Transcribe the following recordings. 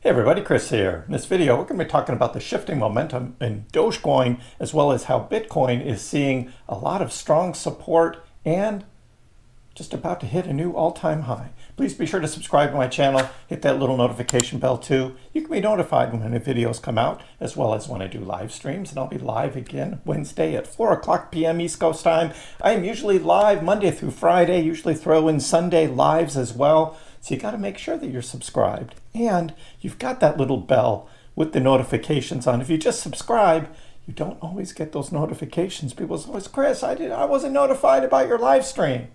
Hey everybody, Chris here. In this video, we're going to be talking about the shifting momentum in Dogecoin, as well as how Bitcoin is seeing a lot of strong support and just about to hit a new all-time high. Please be sure to subscribe to my channel, hit that little notification bell too. You can be notified when the videos come out, as well as when I do live streams, and I'll be live again Wednesday at 4 o'clock p.m. East Coast time. I am usually live Monday through Friday, usually throw in Sunday lives as well. So you got to make sure that you're subscribed and you've got that little bell with the notifications on. If you just subscribe, you don't always get those notifications. People say, Chris, I wasn't notified about your live stream.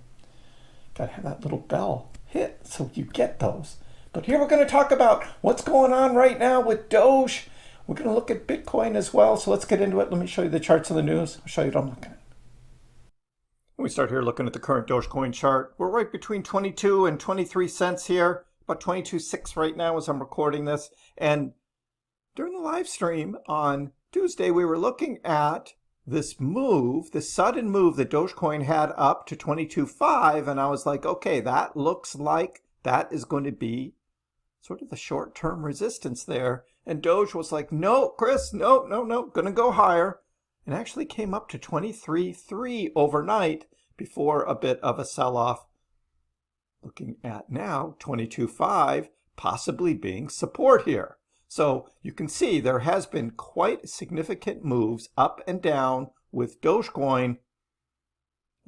Got to have that little bell hit so you get those. But here we're going to talk about what's going on right now with Doge. We're going to look at Bitcoin as well. So let's get into it. Let me show you the charts of the news. I'll show you what I'm looking at. We start here looking at the current Dogecoin chart. We're right between 22 and 23 cents here, about 22.6 right now as I'm recording this. And during the live stream on Tuesday, we were looking at this move, this sudden move that Dogecoin had up to 22.5. And I was like, okay, that looks like that is going to be sort of the short-term resistance there. And Doge was like, no, Chris, no, going to go higher. And actually came up to 23.3 overnight before a bit of a sell-off. Looking at now 22.5 possibly being support here. So you can see there has been quite significant moves up and down with Dogecoin.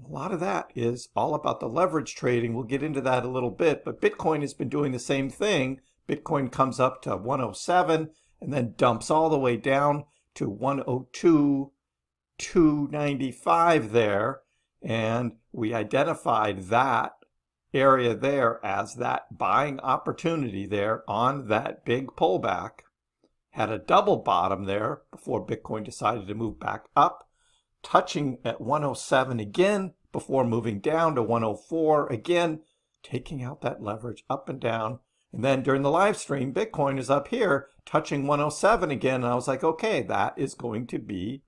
A lot of that is all about the leverage trading. We'll get into that a little bit, but Bitcoin has been doing the same thing. Bitcoin comes up to 107 and then dumps all the way down to 102. 295 there, and we identified that area there as that buying opportunity there on that big pullback. Had a double bottom there before Bitcoin decided to move back up, touching at 107 again before moving down to 104 again, taking out that leverage up and down. And then during the live stream, Bitcoin is up here touching 107 again, and I was like, okay, that is going to be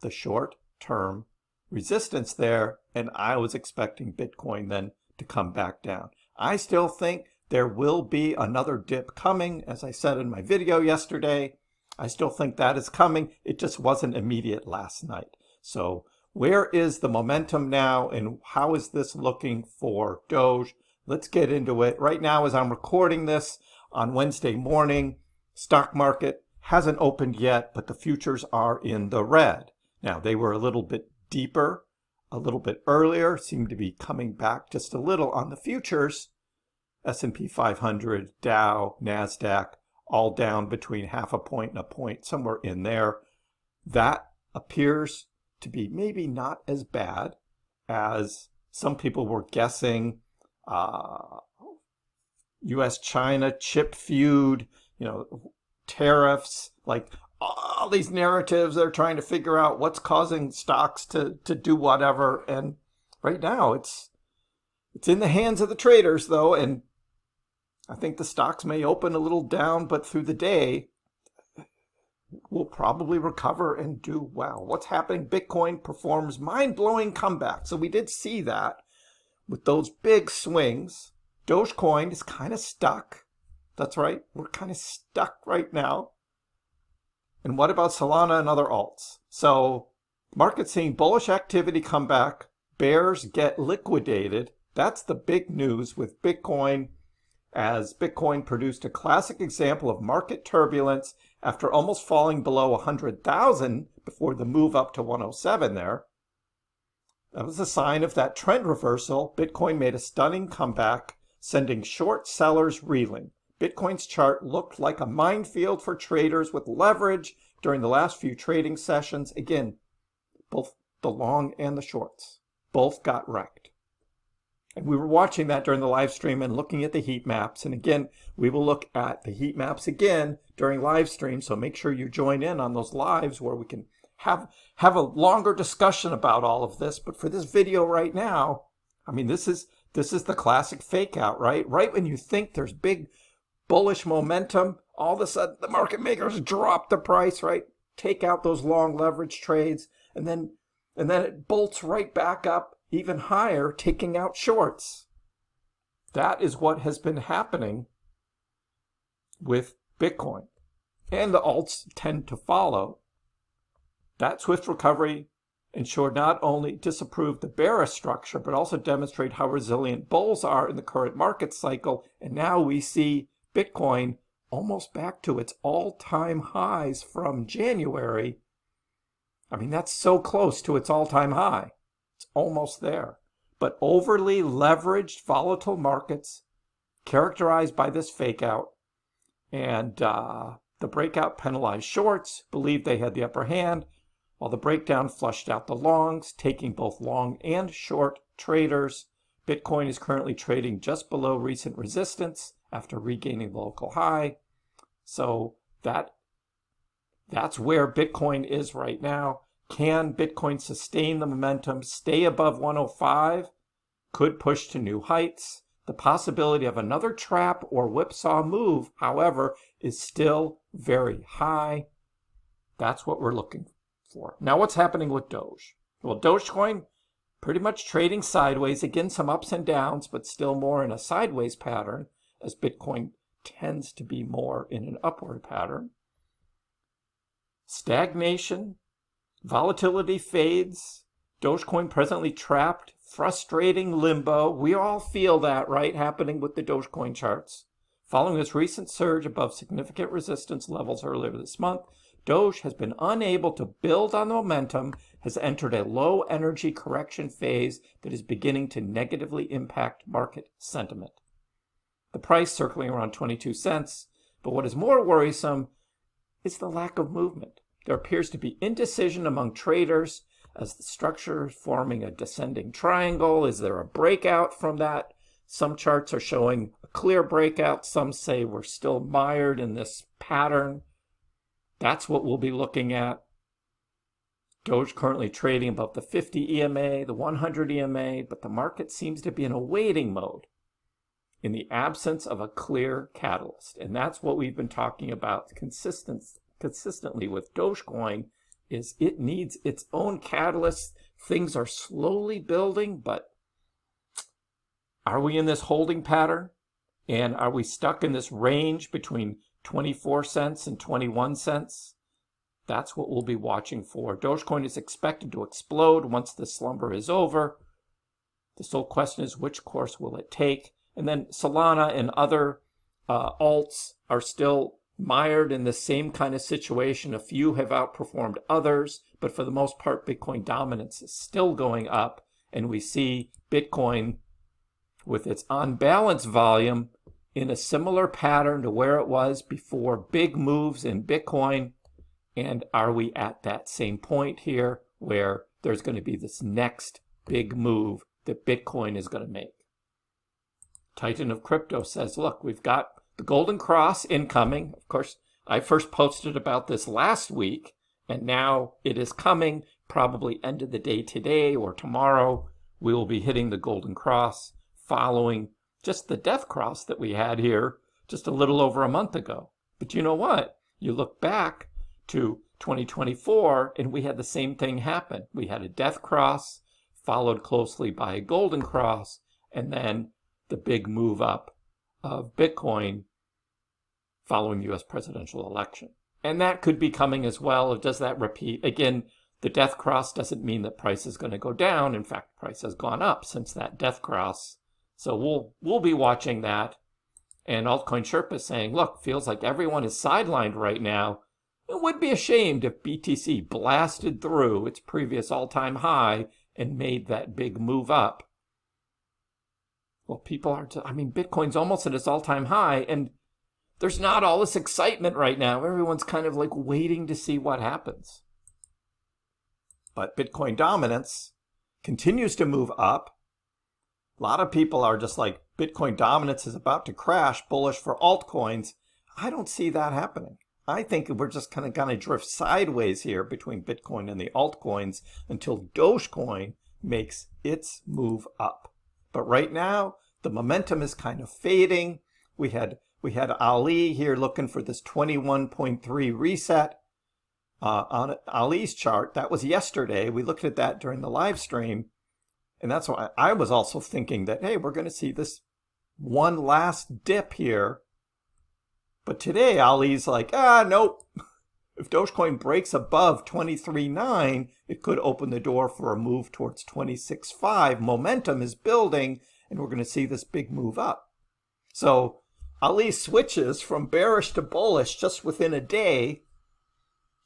the short-term resistance there, and I was expecting Bitcoin then to come back down. I still think there will be another dip coming, as I said in my video yesterday. I still think that is coming. It just wasn't immediate last night. So where is the momentum now, and how is this looking for Doge? Let's get into it. Right now, as I'm recording this on Wednesday morning, stock market hasn't opened yet, but the futures are in the red. Now, they were a little bit deeper, a little bit earlier, seemed to be coming back just a little on the futures. S&P 500, Dow, NASDAQ, all down between half a point and a point, somewhere in there. That appears to be maybe not as bad as some people were guessing. U.S.-China chip feud, tariffs, like all these narratives. They're trying to figure out what's causing stocks to do whatever. And right now it's in the hands of the traders though. And I think the stocks may open a little down, but through the day will probably recover and do well. What's happening? Bitcoin performs mind-blowing comeback. So we did see that with those big swings. Dogecoin is kind of stuck. That's right. We're kind of stuck right now. And what about Solana and other alts? So market seeing bullish activity come back. Bears get liquidated. That's the big news with Bitcoin, as Bitcoin produced a classic example of market turbulence after almost falling below 100,000 before the move up to 107 there. That was a sign of that trend reversal. Bitcoin made a stunning comeback, sending short sellers reeling. Bitcoin's chart looked like a minefield for traders with leverage during the last few trading sessions. Again, both the long and the shorts, both got wrecked. And we were watching that during the live stream and looking at the heat maps. And again, we will look at the heat maps again during live stream. So make sure you join in on those lives where we can have a longer discussion about all of this. But for this video right now, I mean, this is the classic fake out, right? Right when you think there's big bullish momentum, all of a sudden the market makers drop the price, right? Take out those long leverage trades, and then it bolts right back up even higher, taking out shorts. That is what has been happening with Bitcoin. And the alts tend to follow. That swift recovery ensured not only disapprove the bearish structure, but also demonstrate how resilient bulls are in the current market cycle. And now we see Bitcoin almost back to its all-time highs from January. I mean, that's so close to its all-time high. It's almost there. But overly leveraged volatile markets characterized by this fake out, and the breakout penalized shorts, believed they had the upper hand, while the breakdown flushed out the longs, taking both long and short traders. Bitcoin is currently trading just below recent resistance after regaining the local high. So that's where Bitcoin is right now. Can Bitcoin sustain the momentum, stay above 105? Could push to new heights. The possibility of another trap or whipsaw move, however, is still very high. That's what we're looking for. Now, what's happening with Doge? Well, Dogecoin pretty much trading sideways. Again, some ups and downs, but still more in a sideways pattern, as Bitcoin tends to be more in an upward pattern. Stagnation, volatility fades. Dogecoin presently trapped, frustrating limbo. We all feel that, right, happening with the Dogecoin charts. Following its recent surge above significant resistance levels earlier this month, Doge has been unable to build on the momentum, has entered a low energy correction phase that is beginning to negatively impact market sentiment. The price circling around 22 cents, but what is more worrisome is the lack of movement. There appears to be indecision among traders as the structure is forming a descending triangle. Is there a breakout from that? Some charts are showing a clear breakout. Some say we're still mired in this pattern. That's what we'll be looking at. Doge currently trading above the 50 EMA, the 100 EMA, but the market seems to be in a waiting mode in the absence of a clear catalyst. And that's what we've been talking about consistently with Dogecoin, is it needs its own catalyst. Things are slowly building, but are we in this holding pattern? And are we stuck in this range between 24 cents and 21 cents? That's what we'll be watching for. Dogecoin is expected to explode once the slumber is over. The sole question is, which course will it take? And then Solana and other alts are still mired in the same kind of situation. A few have outperformed others, but for the most part, Bitcoin dominance is still going up. And we see Bitcoin with its on-balance volume in a similar pattern to where it was before big moves in Bitcoin. And are we at that same point here where there's going to be this next big move that Bitcoin is going to make? Titan of Crypto says, look, we've got the Golden Cross incoming. Of course, I first posted about this last week, and now it is coming. Probably end of the day today or tomorrow, we will be hitting the Golden Cross, following just the Death Cross that we had here just a little over a month ago. But you know what? You look back to 2024, and we had the same thing happen. We had a Death Cross, followed closely by a Golden Cross, and then the big move up of Bitcoin following the U.S. presidential election. And that could be coming as well. Does that repeat? Again, the Death Cross doesn't mean that price is going to go down. In fact, price has gone up since that Death Cross. So we'll be watching that. And Altcoin Sherpa is saying, look, feels like everyone is sidelined right now. It would be ashamed if BTC blasted through its previous all-time high and made that big move up. Well, people are, Bitcoin's almost at its all-time high, and there's not all this excitement right now. Everyone's kind of like waiting to see what happens. But Bitcoin dominance continues to move up. A lot of people are just like, Bitcoin dominance is about to crash, bullish for altcoins. I don't see that happening. I think we're just kind of going to drift sideways here between Bitcoin and the altcoins until Dogecoin makes its move up. But right now, the momentum is kind of fading. We had Ali here looking for this 21.3 reset on Ali's chart. That was yesterday. We looked at that during the live stream. And that's why I was also thinking that, hey, we're going to see this one last dip here But today, Ali's like, nope. If Dogecoin breaks above 23.9, it could open the door for a move towards 26.5. Momentum is building, and we're going to see this big move up. So Ali switches from bearish to bullish just within a day.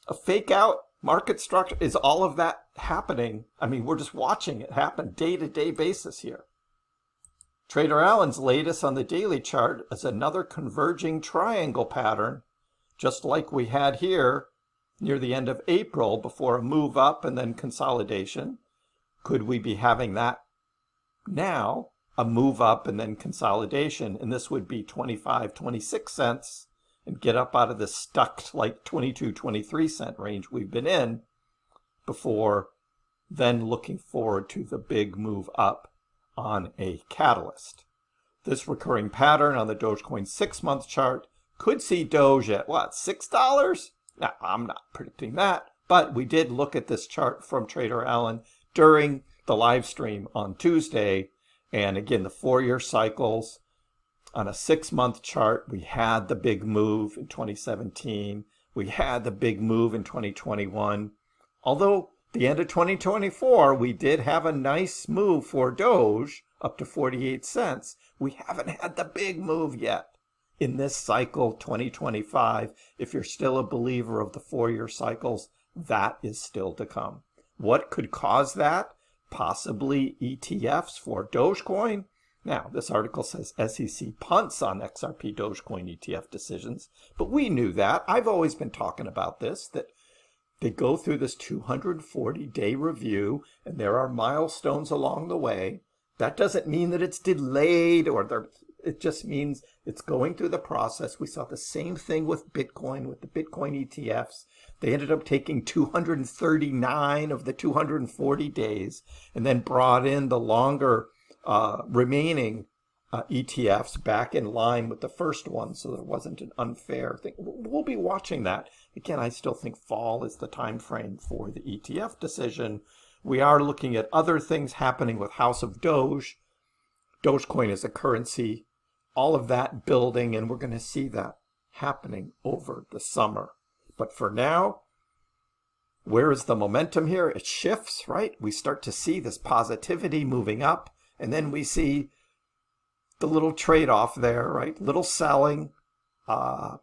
A fake out market structure. Is all of that happening? I mean, we're just watching it happen day-to-day basis here. Trader Allen's latest on the daily chart is another converging triangle pattern, just like we had here near the end of April before a move up and then consolidation. Could we be having that now? A move up and then consolidation, and this would be 25, 26 cents, and get up out of the stuck like 22, 23 cent range we've been in before then looking forward to the big move up on a catalyst. This recurring pattern on the Dogecoin 6-month chart could see Doge at what, $6? Now, I'm not predicting that, but we did look at this chart from Trader Allen during the live stream on Tuesday. And again, the 4-year cycles on a 6-month chart, we had the big move in 2017. We had the big move in 2021. Although the end of 2024, we did have a nice move for Doge up to 48 cents. We haven't had the big move yet in this cycle 2025. If you're still a believer of the 4-year cycles, that is still to come. What could cause that? Possibly ETFs for Dogecoin. Now, this article says SEC punts on XRP Dogecoin ETF decisions, but we knew that. I've always been talking about this, that they go through this 240-day review, and there are milestones along the way. That doesn't mean that it's delayed, it just means it's going through the process. We saw the same thing with Bitcoin, with the Bitcoin ETFs. They ended up taking 239 of the 240 days and then brought in the longer remaining ETFs back in line with the first one, so there wasn't an unfair thing. We'll be watching that. Again, I still think fall is the time frame for the ETF decision. We are looking at other things happening with House of Doge. Dogecoin is a currency. All of that building, and we're going to see that happening over the summer. But for now, where is the momentum here? It shifts, right? We start to see this positivity moving up, and then we see the little trade-off there, right? Little selling,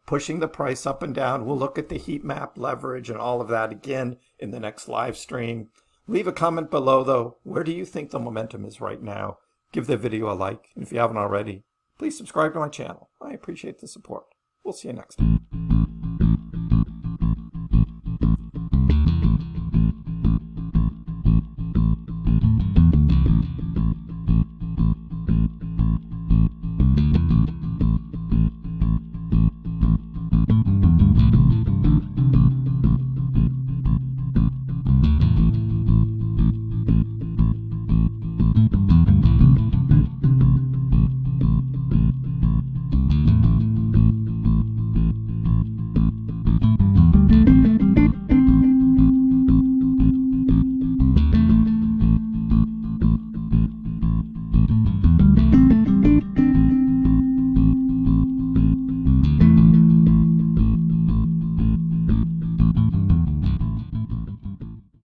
pushing the price up and down. We'll look at the heat map leverage and all of that again in the next live stream. Leave a comment below, though. Where do you think the momentum is right now? Give the video a like, and if you haven't already, please subscribe to my channel. I appreciate the support. We'll see you next time.